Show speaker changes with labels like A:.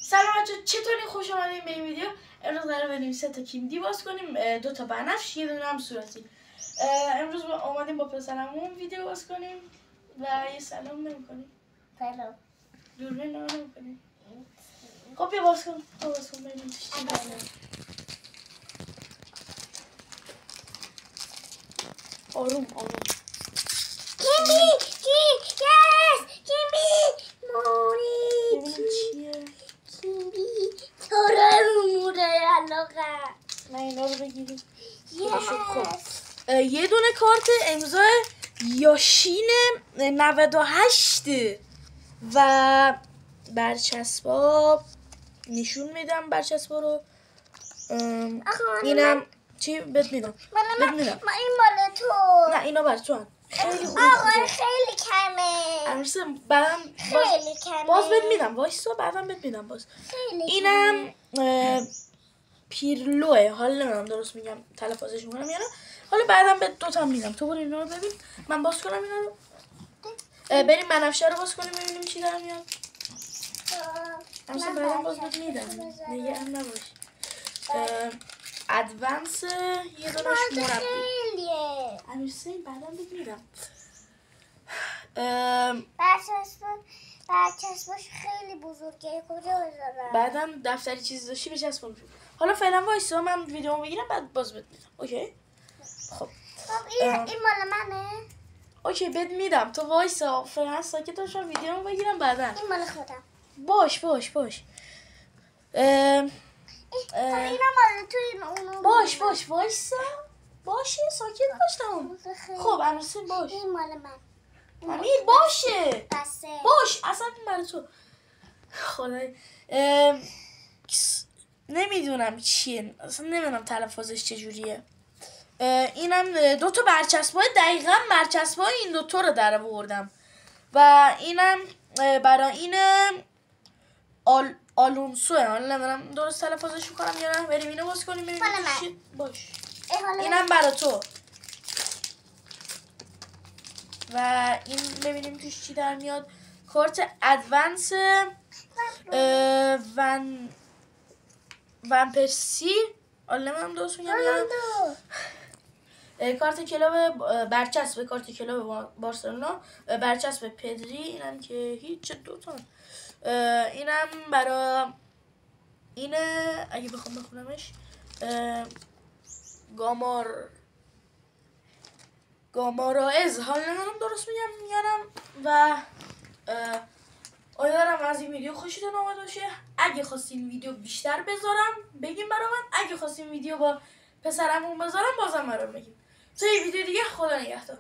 A: سلام بچه، چطوری؟ خوش آمدیم به این ویدیو. امروز قرار بریم 3 تا کیمدی باز کنیم، 2 تا بنفش، یه دونه هم صورتی. امروز اومدیم با پسرمون ویدیو باز کنیم و یه سلام نمی‌کنیم.
B: سلام.
A: دوربین نگاه نمی‌کنیم. خب بیا باز کن، تو باز کن ببینیم چی داره. آروم آروم.
B: کیمی موری
A: ببینیم چیه.
B: کیمی موره علاقه.
A: نه اینا رو بگیریم.
B: یس.
A: یه دونه کارت امضای یاشین 98 و برچسبا نشون میدم. برچسبا رو اینم چی بهت میدم.
B: ما این مال تو.
A: نه اینا بر تو هم. خیلی خوبه.
B: آقا خیلی کمه.
A: امروز بعدم
B: خیلی کمه.
A: باز بهت میدم. وایسا بعدم بهت میدم باز. اینم پیرلوه. حالا نمیدونم درست میگم تلفظش میکنم یا نه. حالا بعدم به 2 تا میدم. تو برو اینا رو ببین. من باز کنم اینا رو. بریم بنفشه رو باز کنیم ببینیم چی داره میاد. امروز بعدم باز بهت میدم. نگران نباش. ادوانس یه دونش مربی. امروز بعدم بهت میدم.
B: برچسباش خیلی بزرگه. کجا بذارم؟
A: بعدم دفتری چیزی داشتی بچسبون. حالا فعلا وایسا من ویدیومو بگیرم بعد باز بهت میدم. اوکی؟ خب
B: این مال منه؟ اوکی
A: بهت میدم. تو وایسا فعلا ساکت باش ویدیومو بگیرم بعدا.
B: این مال خودم.
A: باش
B: اینا مال تو این اونو.
A: باش وایسا. باشه ساکت باش تمام. خب امروز باش.
B: این مال من.
A: امیر باشه.
B: بسه.
A: باش اصلا برای تو. خدای نمیدونم چیه، اصلا نمیدونم تلفظش چجوریه. اینم 2 تا برچسبای دقیقاً برچسبای این 2 تا رو در آوردم و اینم برای این آلونسوه. حالا نمیدونم درست تلفظش میکنم یا نه. بریم اینو باز کنیم ببینیم چی. باش اینم برای تو و این ببینیم توش چی در میاد. کارت ادوانس ون پرسی. حالا نمیدونم درست میگم یا نه. کارت کلاب برچسب کارت کلاب بارسلونا، برچسب پدری. اینم که هیچ 2 تا. اینم برای اینه اگه بخوام بخونمش. گامارائز. حالا نمیدونم درست میگم میارم و امیدوارم از این ویدیو خوشتون اومده باشه. اگه خواستین ویدیو بیشتر بذارم بگیم برا من. اگه خواستین ویدیو با پسرمون بذارم بازم برام بگیم. تا یه ویدیو دیگه خدا نگهدار.